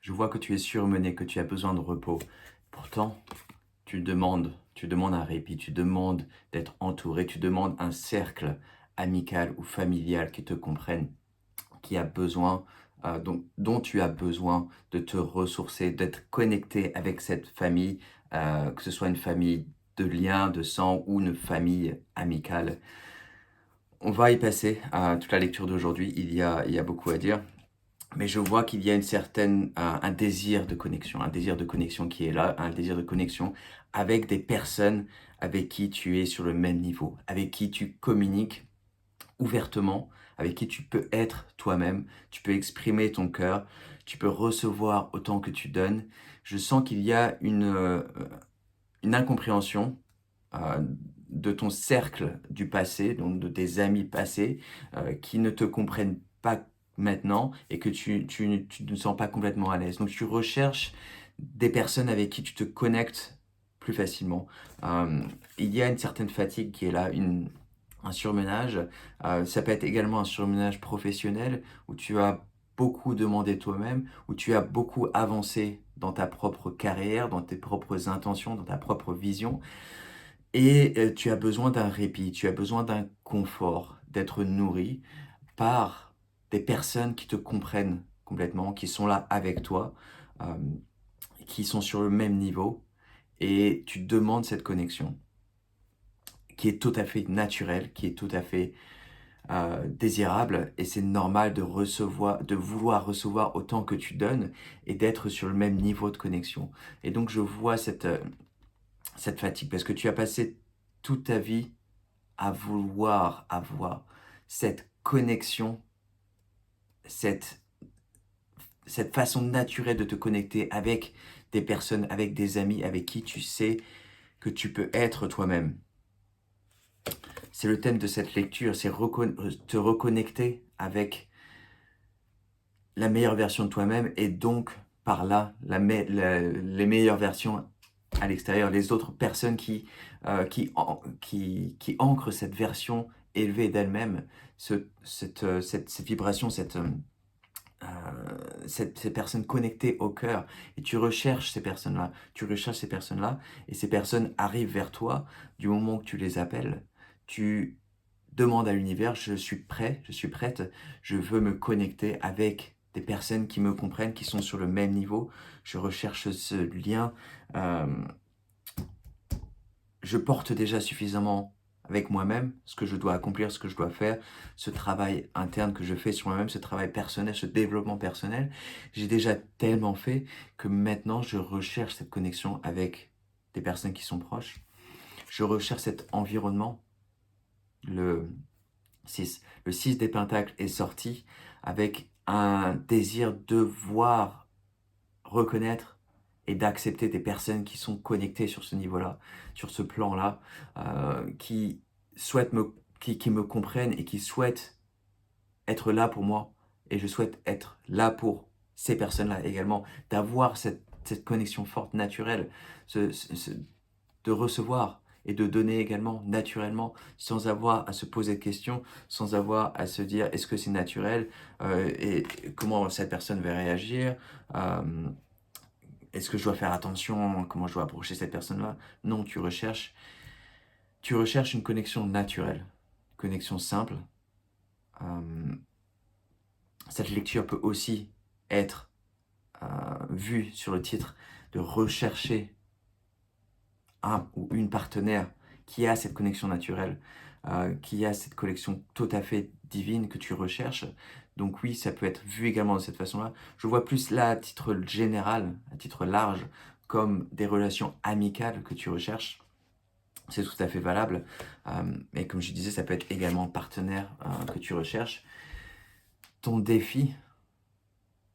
Je vois que tu es surmené, que tu as besoin de repos. Pourtant, tu demandes un répit, tu demandes d'être entouré, tu demandes un cercle amical ou familial qui te comprenne, qui a besoin, dont tu as besoin de te ressourcer, d'être connecté avec cette famille, que ce soit une famille de lien, de sang ou une famille amicale. On va y passer toute la lecture d'aujourd'hui, il y a beaucoup à dire. Mais je vois qu'il y a une certaine, un désir de connexion qui est là, un désir de connexion avec des personnes avec qui tu es sur le même niveau, avec qui tu communiques ouvertement, avec qui tu peux être toi-même, tu peux exprimer ton cœur, tu peux recevoir autant que tu donnes. Je sens qu'il y a une incompréhension de ton cercle du passé, donc de tes amis passés, qui ne te comprennent pas maintenant et que tu ne sens pas complètement à l'aise. Donc tu recherches des personnes avec qui tu te connectes plus facilement. Euh, il y a une certaine fatigue qui est là, un surmenage. Ça peut être également un surmenage professionnel où tu as beaucoup demandé toi-même, où tu as beaucoup avancé dans ta propre carrière, dans tes propres intentions, dans ta propre vision. Et tu as besoin d'un répit, tu as besoin d'un confort, d'être nourri par des personnes qui te comprennent complètement, qui sont là avec toi, euh, qui sont sur le même niveau. Et tu demandes cette connexion qui est tout à fait naturelle, qui est tout à fait désirable. Et c'est normal de recevoir, de vouloir recevoir autant que tu donnes et d'être sur le même niveau de connexion. Et donc je vois cette fatigue parce que tu as passé toute ta vie à vouloir avoir cette connexion, cette, cette façon naturelle de te connecter avec des personnes, avec des amis, avec qui tu sais que tu peux être toi-même. C'est le thème de cette lecture, c'est te reconnecter avec la meilleure version de toi-même et donc par là les meilleures versions à l'extérieur, les autres personnes qui ancrent cette version élevée d'elle-même, cette vibration, ces personnes connectées au cœur. Et tu recherches ces personnes-là, et ces personnes arrivent vers toi du moment que tu les appelles. Tu demandes à l'univers, je suis prêt, je suis prête, je veux me connecter avec des personnes qui me comprennent, qui sont sur le même niveau. Je recherche ce lien. Euh, je porte déjà suffisamment avec moi-même ce que je dois accomplir, ce que je dois faire, ce travail interne que je fais sur moi-même, ce travail personnel, ce développement personnel. J'ai déjà tellement fait que maintenant je recherche cette connexion avec des personnes qui sont proches. Je recherche cet environnement. Le 6. Le 6 des Pentacles est sorti avec un désir de voir, reconnaître et d'accepter des personnes qui sont connectées sur ce niveau-là, sur ce plan-là, qui souhaitent qui me comprennent et qui souhaitent être là pour moi. Et je souhaite être là pour ces personnes-là également, d'avoir cette connexion forte, naturelle, de recevoir et de donner également naturellement, sans avoir à se poser de questions, sans avoir à se dire est-ce que c'est naturel et comment cette personne va réagir, euh, est-ce que je dois faire attention, comment je dois approcher cette personne-là. Non, tu recherches une connexion naturelle, une connexion simple. Euh, cette lecture peut aussi être vue sur le titre de rechercher un ou une partenaire qui a cette connexion naturelle, qui a cette connexion tout à fait divine que tu recherches. Donc oui, ça peut être vu également de cette façon-là. Je vois plus là, à titre général, à titre large, comme des relations amicales que tu recherches. C'est tout à fait valable. Et comme je disais, ça peut être également partenaire que tu recherches. Ton défi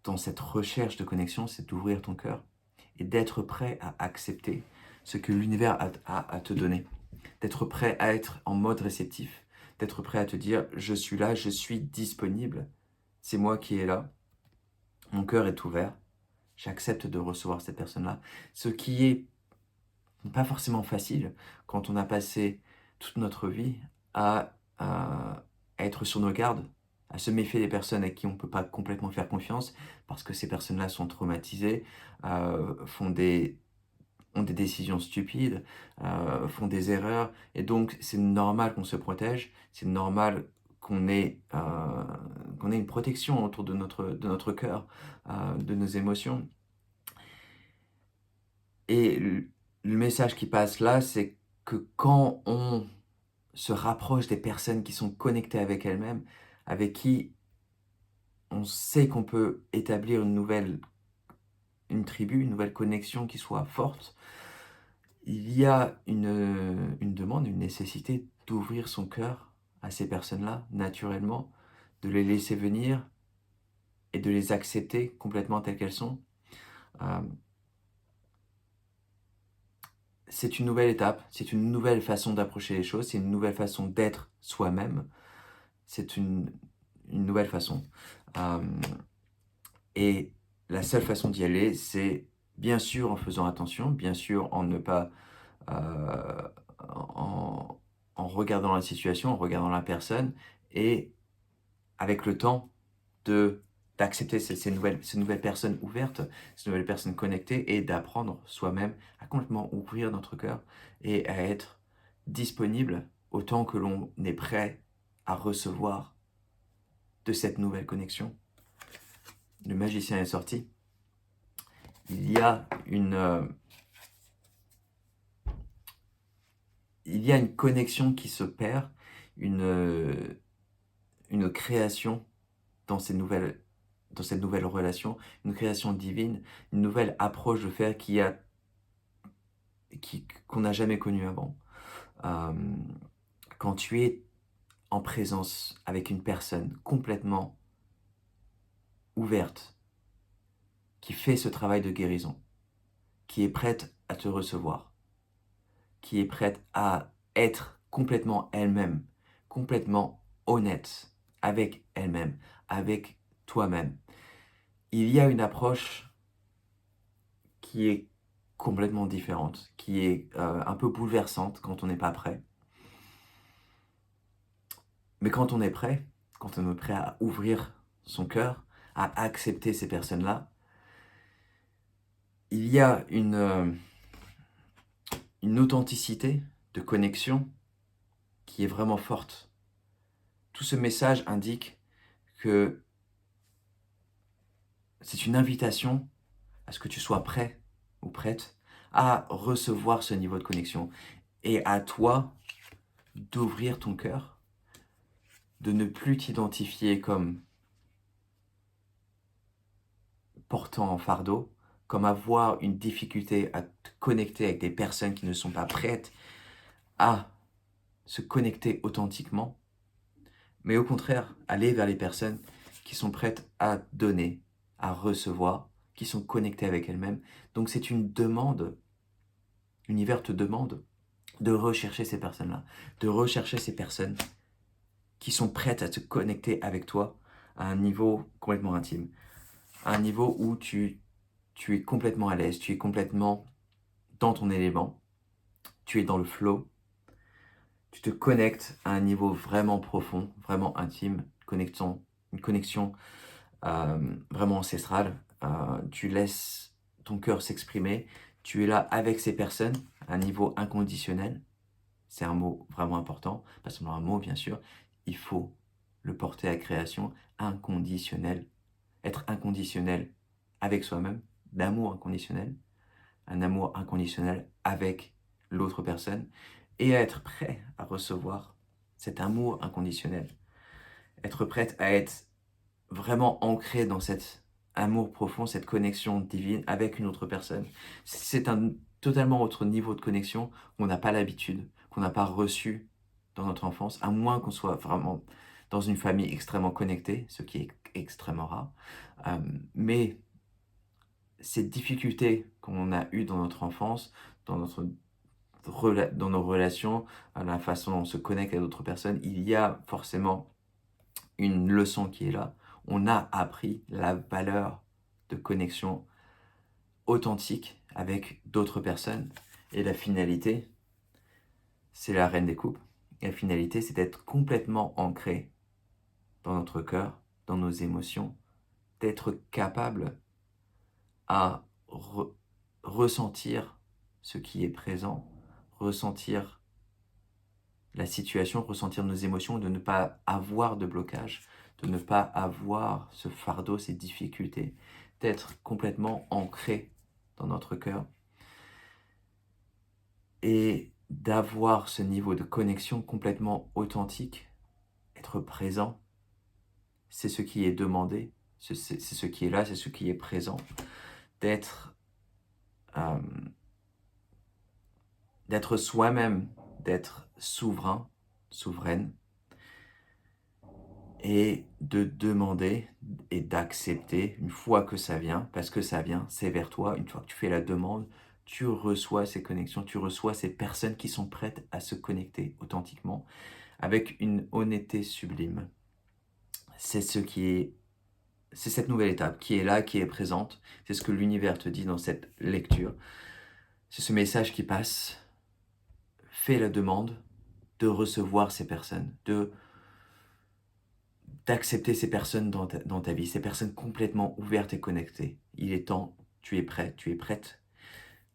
dans cette recherche de connexion, c'est d'ouvrir ton cœur et d'être prêt à accepter ce que l'univers a à te donner. D'être prêt à être en mode réceptif, d'être prêt à te dire je suis là, je suis disponible, c'est moi qui est là, mon cœur est ouvert, j'accepte de recevoir cette personne-là. Ce qui est pas forcément facile quand on a passé toute notre vie à être sur nos gardes, à se méfier des personnes à qui on ne peut pas complètement faire confiance parce que ces personnes-là sont traumatisées, ont des décisions stupides, font des erreurs. Et donc, c'est normal qu'on se protège, c'est normal qu'on ait une protection autour de notre cœur, de nos émotions. Et le message qui passe là, c'est que quand on se rapproche des personnes qui sont connectées avec elles-mêmes, avec qui on sait qu'on peut établir une tribu, une nouvelle connexion qui soit forte, il y a une demande, une nécessité d'ouvrir son cœur à ces personnes-là, naturellement, de les laisser venir et de les accepter complètement telles qu'elles sont. Euh, c'est une nouvelle étape, c'est une nouvelle façon d'approcher les choses, c'est une nouvelle façon d'être soi-même, c'est une nouvelle façon. Euh, et la seule façon d'y aller, c'est bien sûr en faisant attention, bien sûr en ne pas... euh, en, en regardant la situation, en regardant la personne, et avec le temps d'accepter ces nouvelles personnes ouvertes, ces nouvelles personnes connectées, et d'apprendre soi-même à complètement ouvrir notre cœur et à être disponible autant que l'on est prêt à recevoir de cette nouvelle connexion. Le magicien est sorti. Il y a une connexion qui se perd, une création dans cette nouvelle relation, une création divine, une nouvelle approche de faire qu'on n'a jamais connue avant. Euh, quand tu es en présence avec une personne complètement ouverte, qui fait ce travail de guérison, qui est prête à te recevoir, qui est prête à être complètement elle-même, complètement honnête avec elle-même, avec toi-même. Il y a une approche qui est complètement différente, qui est un peu bouleversante quand on n'est pas prêt. Mais quand on est prêt, quand on est prêt à ouvrir son cœur, à accepter ces personnes-là, il y a une authenticité de connexion qui est vraiment forte. Tout ce message indique que c'est une invitation à ce que tu sois prêt ou prête à recevoir ce niveau de connexion. Et à toi d'ouvrir ton cœur, de ne plus t'identifier comme portant en fardeau, comme avoir une difficulté à te connecter avec des personnes qui ne sont pas prêtes à se connecter authentiquement, mais au contraire, aller vers les personnes qui sont prêtes à donner, à recevoir, qui sont connectées avec elles-mêmes. Donc c'est une demande, l'univers te demande de rechercher ces personnes-là, de rechercher ces personnes qui sont prêtes à se connecter avec toi à un niveau complètement intime, à un niveau où tu es complètement à l'aise, tu es complètement dans ton élément, tu es dans le flow, tu te connectes à un niveau vraiment profond, vraiment intime, une connexion vraiment ancestrale. Tu laisses ton cœur s'exprimer, tu es là avec ces personnes à un niveau inconditionnel. C'est un mot vraiment important, pas seulement un mot bien sûr, il faut le porter à création, inconditionnel. Être inconditionnel avec soi-même, d'amour inconditionnel, un amour inconditionnel avec l'autre personne, et à être prêt à recevoir cet amour inconditionnel. Être prête à être vraiment ancré dans cet amour profond, cette connexion divine avec une autre personne. C'est un totalement autre niveau de connexion qu'on n'a pas l'habitude, qu'on n'a pas reçu dans notre enfance, à moins qu'on soit vraiment dans une famille extrêmement connectée, ce qui est extrêmement rare. Mais ces difficultés qu'on a eues dans notre enfance, dans nos relations, à la façon dont on se connecte à d'autres personnes, il y a forcément une leçon qui est là. On a appris la valeur de connexion authentique avec d'autres personnes. Et la finalité, c'est la reine des coupes. Et la finalité, c'est d'être complètement ancré dans notre cœur, dans nos émotions, d'être capable à ressentir ce qui est présent, ressentir la situation, ressentir nos émotions, de ne pas avoir de blocage, de ne pas avoir ce fardeau, ces difficultés, d'être complètement ancré dans notre cœur et d'avoir ce niveau de connexion complètement authentique, être présent, c'est ce qui est demandé, c'est ce qui est là, c'est ce qui est présent, d'être soi-même, d'être souverain, souveraine, et de demander et d'accepter une fois que ça vient, parce que ça vient, c'est vers toi. Une fois que tu fais la demande, tu reçois ces connexions, tu reçois ces personnes qui sont prêtes à se connecter authentiquement avec une honnêteté sublime. C'est cette nouvelle étape qui est là, qui est présente. C'est ce que l'univers te dit dans cette lecture. C'est ce message qui passe. Fais la demande de recevoir ces personnes, d'accepter ces personnes dans ta vie, ces personnes complètement ouvertes et connectées. Il est temps, tu es prêt, tu es prête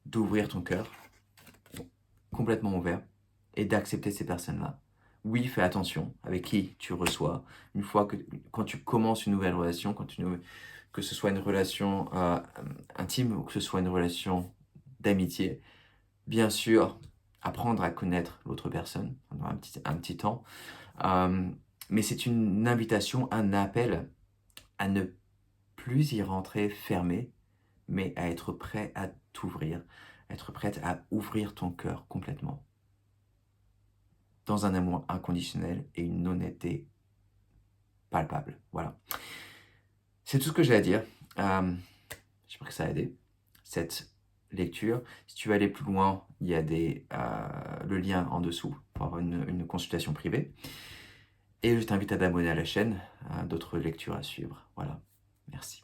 d'ouvrir ton cœur, complètement ouvert, et d'accepter ces personnes-là. Oui, fais attention avec qui tu reçois. Quand tu commences une nouvelle relation, que ce soit une relation intime ou que ce soit une relation d'amitié, bien sûr, apprendre à connaître l'autre personne pendant un petit temps. Mais c'est une invitation, un appel à ne plus y rentrer fermé, mais à être prêt à t'ouvrir, être prête à ouvrir ton cœur complètement. Dans un amour inconditionnel et une honnêteté palpable. Voilà. C'est tout ce que j'ai à dire. J'espère que ça a aidé, cette lecture. Si tu veux aller plus loin, il y a le lien en dessous pour avoir une consultation privée. Et je t'invite à t'abonner à la chaîne, d'autres lectures à suivre. Voilà, merci.